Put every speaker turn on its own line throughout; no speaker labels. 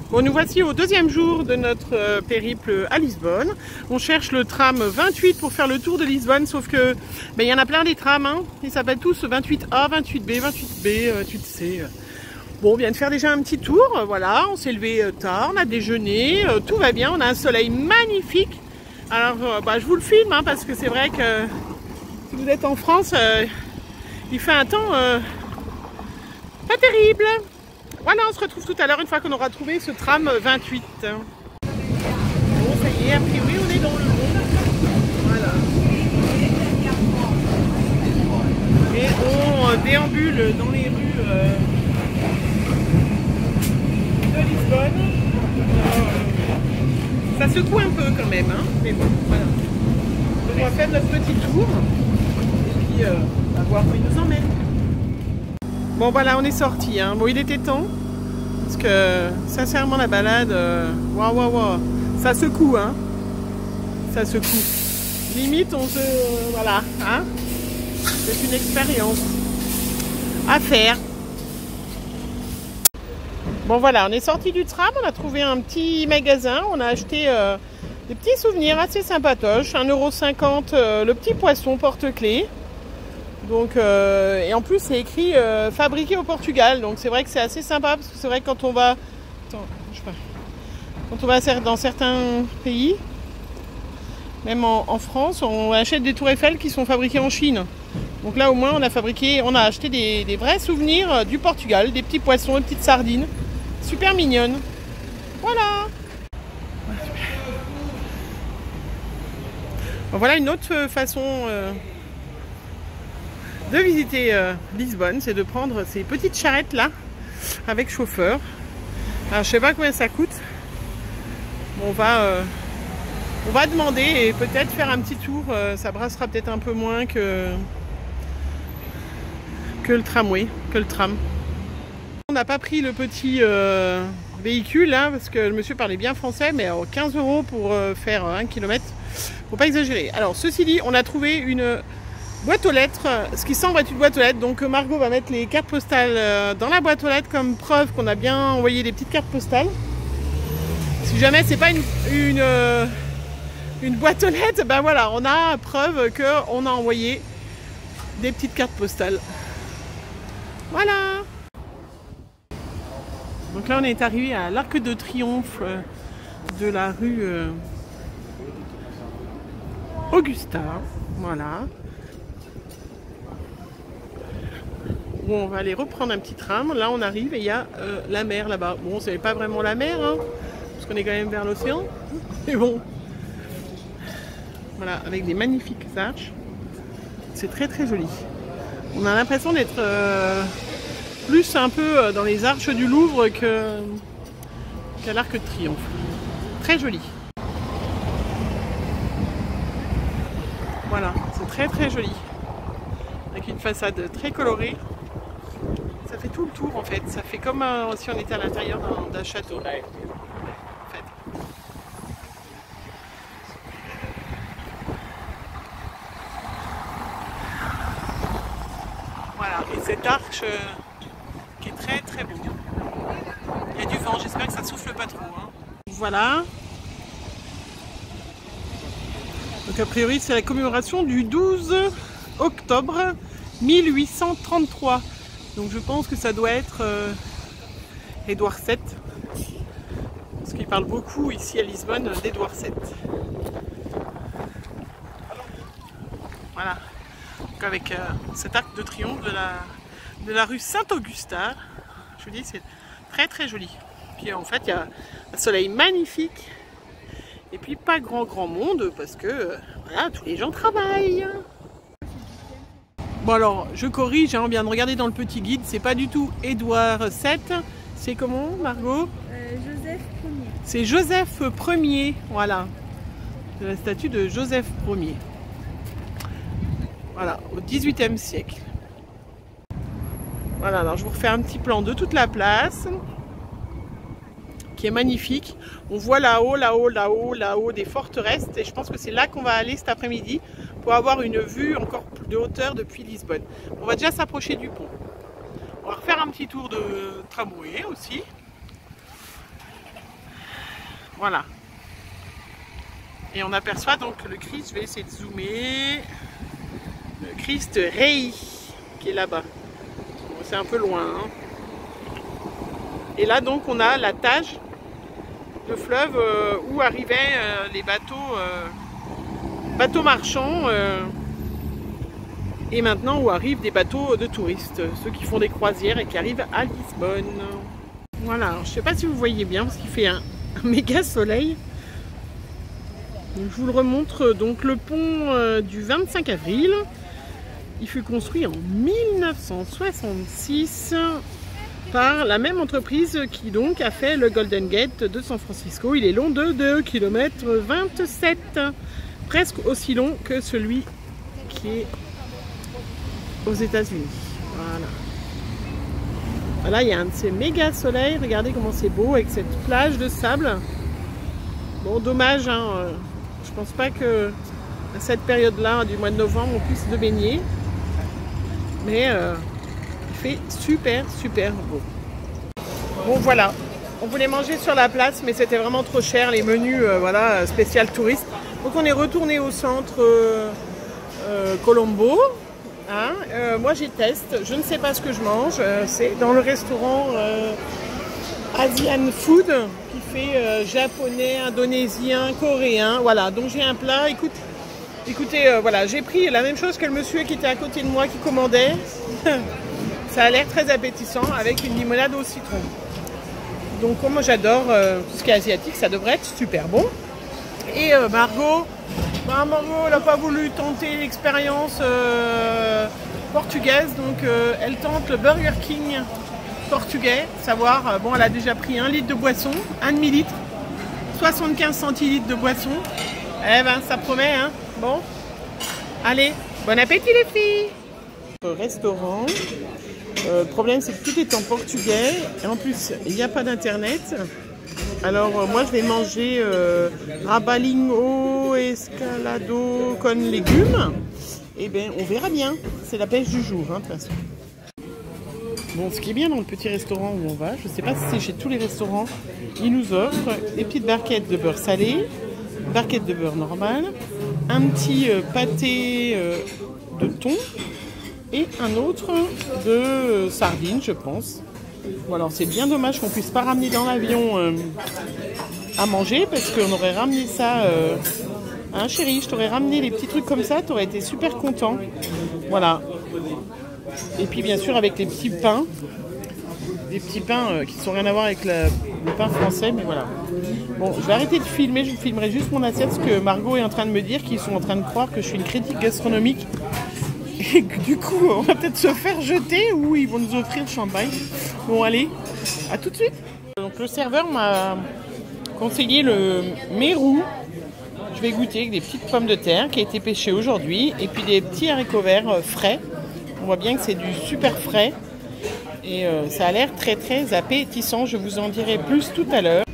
Bon, nous voici au deuxième jour de notre périple à Lisbonne. On cherche le tram 28 pour faire le tour de Lisbonne, sauf que il y en a plein des trams, hein. Ils s'appellent tous 28A, 28B, 28B, 28C. Bon, on vient de faire déjà un petit tour, voilà, on s'est levé tard, on a déjeuné, tout va bien, on a un soleil magnifique. Alors, je vous le filme, hein, parce que c'est vrai que si vous êtes en France, il fait un temps pas terrible. Voilà, on se retrouve tout à l'heure une fois qu'on aura trouvé ce tram 28. Bon, ça y est, a priori, on est dans le bon. Voilà. Et on déambule dans les rues de Lisbonne. Ça secoue un peu quand même, hein, mais bon, voilà. Donc, on va faire notre petit tour et puis on va voir où il nous emmène. Bon, voilà, on est sorti, hein. Bon, il était temps. Parce que, sincèrement, la balade, waouh, ça secoue, hein. Ça secoue. Limite, on se... voilà, hein. C'est une expérience à faire. Bon, voilà, on est sorti du tram, on a trouvé un petit magasin. On a acheté des petits souvenirs assez sympatoches. 1,50 € le petit poisson porte-clés. Donc, et en plus c'est écrit fabriqué au Portugal, donc c'est vrai que c'est assez sympa parce que c'est vrai que quand on va, dans certains pays, même en France, on achète des tours Eiffel qui sont fabriquées en Chine. Donc là au moins on a acheté des vrais souvenirs du Portugal, des petits poissons, des petites sardines, super mignonnes. Voilà. Bon, voilà une autre façon de visiter Lisbonne, c'est de prendre ces petites charrettes là avec chauffeur. Alors je sais pas combien ça coûte. Bon, on va demander et peut-être faire un petit tour. Ça brassera peut-être un peu moins que le tramway, que le tram. On n'a pas pris le petit véhicule là parce que le monsieur parlait bien français, mais 15 € pour faire 1 km, faut pas exagérer. Alors ceci dit, on a trouvé une boîte aux lettres, ce qui semble être une boîte aux lettres. Donc Margot va mettre les cartes postales dans la boîte aux lettres comme preuve qu'on a bien envoyé des petites cartes postales. Si jamais c'est pas une boîte aux lettres, ben voilà, on a preuve qu'on a envoyé des petites cartes postales. Voilà. Donc là on est arrivé à l'Arc de Triomphe de la rue Augusta. Voilà. Bon, on va aller reprendre un petit tram. Là, on arrive et il y a la mer là-bas. Bon, c'est pas vraiment la mer, hein, parce qu'on est quand même vers l'océan. Mais bon, voilà, avec des magnifiques arches. C'est très très joli. On a l'impression d'être plus un peu dans les arches du Louvre qu'à l'Arc de Triomphe. Très joli. Voilà, c'est très très joli. Avec une façade très colorée. Ça fait tout le tour en fait, ça fait comme si on était à l'intérieur d'un château. En fait. Voilà, et cette arche qui est très très beau. Il y a du vent, j'espère que ça souffle pas trop. Hein. Voilà. Donc a priori c'est la commémoration du 12 octobre 1833. Donc je pense que ça doit être Édouard VII, parce qu'il parle beaucoup ici à Lisbonne d'Édouard VII. Voilà, donc avec cet arc de triomphe de la rue Saint-Augustin, je vous dis c'est très très joli. Puis en fait il y a un soleil magnifique et puis pas grand monde parce que voilà, tous les gens travaillent. Bon alors, je corrige, hein, on vient de regarder dans le petit guide, c'est pas du tout Édouard VII, c'est comment Margot?
Joseph Ier.
C'est Joseph Ier, voilà, de la statue de Joseph Ier. Voilà, au XVIIIe siècle. Voilà, alors je vous refais un petit plan de toute la place, qui est magnifique. On voit là-haut des forteresses, et je pense que c'est là qu'on va aller cet après-midi, pour avoir une vue encore plus de hauteur depuis Lisbonne. On va déjà s'approcher du pont. On va refaire un petit tour de tramway aussi. Voilà. Et on aperçoit donc le Christ, je vais essayer de zoomer, le Christ Rei qui est là-bas. Bon, c'est un peu loin. Hein. Et là donc on a la Tage, le fleuve où arrivaient les bateaux marchands. Et maintenant où arrivent des bateaux de touristes, ceux qui font des croisières et qui arrivent à Lisbonne. Voilà, alors, je ne sais pas si vous voyez bien parce qu'il fait un méga soleil. Donc, je vous le remontre, donc le pont du 25 avril. Il fut construit en 1966 par la même entreprise qui donc a fait le Golden Gate de San Francisco. Il est long de 2 km 27, presque aussi long que celui qui est aux États-Unis. Voilà. Voilà, il y a un de ces méga soleils. Regardez comment c'est beau avec cette plage de sable. Bon, dommage, hein, je pense pas que à cette période-là, du mois de novembre, on puisse se baigner. Mais il fait super, super beau. Bon, voilà. On voulait manger sur la place, mais c'était vraiment trop cher, les menus voilà, spécial touriste. Donc on est retourné au centre Colombo. Hein, moi j'y teste, je ne sais pas ce que je mange, c'est dans le restaurant Asian Food qui fait japonais, indonésien, coréen, voilà, donc j'ai un plat, écoutez, voilà, j'ai pris la même chose que le monsieur qui était à côté de moi qui commandait, ça a l'air très appétissant avec une limonade au citron. Donc moi j'adore tout ce qui est asiatique, ça devrait être super bon. Et Margot, elle n'a pas voulu tenter l'expérience portugaise, donc elle tente le Burger King portugais, savoir, bon elle a déjà pris 1 litre de boisson, 1 demi-litre, 75 centilitres de boisson, eh ben ça promet, hein, bon, allez, bon appétit les filles. Restaurant, le problème c'est que tout est en portugais, et en plus il n'y a pas d'internet. Alors moi je vais manger rabalinho escalado con légumes. Et bien on verra bien. C'est la pêche du jour, hein, de toute façon. Bon, ce qui est bien dans le petit restaurant où on va, je ne sais pas si c'est chez tous les restaurants, ils nous offrent des petites barquettes de beurre salé, barquettes de beurre normal, un petit pâté de thon et un autre de sardines, je pense. Bon, alors c'est bien dommage qu'on puisse pas ramener dans l'avion à manger parce qu'on aurait ramené ça. Hein, chérie, je t'aurais ramené les petits trucs comme ça, tu aurais été super content. Voilà. Et puis bien sûr avec les petits pains. Des petits pains qui ne sont rien à voir avec le pain français, mais voilà. Bon, je vais arrêter de filmer, je filmerai juste mon assiette parce que Margot est en train de me dire qu'ils sont en train de croire que je suis une critique gastronomique. Et du coup, on va peut-être se faire jeter ou ils vont nous offrir le champagne. Bon, allez, à tout de suite. Donc, le serveur m'a conseillé le mérou. Je vais goûter avec des petites pommes de terre qui a été pêchées aujourd'hui. Et puis des petits haricots verts frais. On voit bien que c'est du super frais. Et ça a l'air très très appétissant. Je vous en dirai plus tout à l'heure.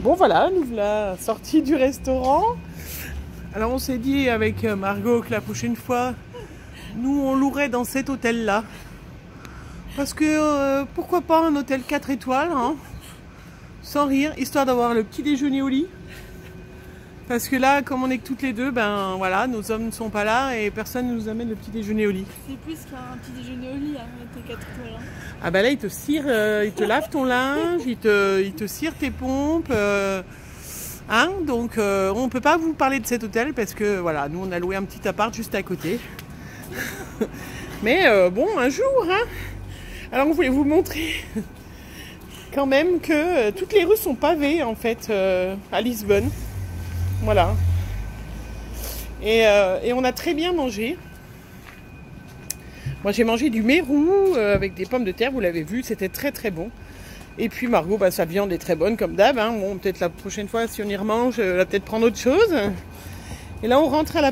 Bon, voilà, nous voilà sortis du restaurant. Alors, on s'est dit avec Margot que la prochaine fois, nous, on louerait dans cet hôtel-là. Parce que, pourquoi pas un hôtel 4 étoiles, hein, sans rire, histoire d'avoir le petit déjeuner au lit. Parce que là, comme on est que toutes les deux, ben voilà, nos hommes ne sont pas là et personne ne nous amène le petit déjeuner au lit.
C'est plus qu'un petit déjeuner au lit, hein, tes 4 étoiles. Hein.
Ah ben là, il te cire, il te lave ton linge, il te cire tes pompes. Hein, donc, on ne peut pas vous parler de cet hôtel parce que, voilà, nous, on a loué un petit appart juste à côté. Mais bon, un jour, hein. Alors on voulait vous montrer quand même que toutes les rues sont pavées en fait à Lisbonne. Voilà. Et on a très bien mangé. Moi j'ai mangé du mérou avec des pommes de terre, vous l'avez vu, c'était très très bon. Et puis Margot, bah, sa viande est très bonne comme d'hab. Hein. Bon, peut-être la prochaine fois si on y remange, elle va peut-être prendre autre chose. Et là on rentre à la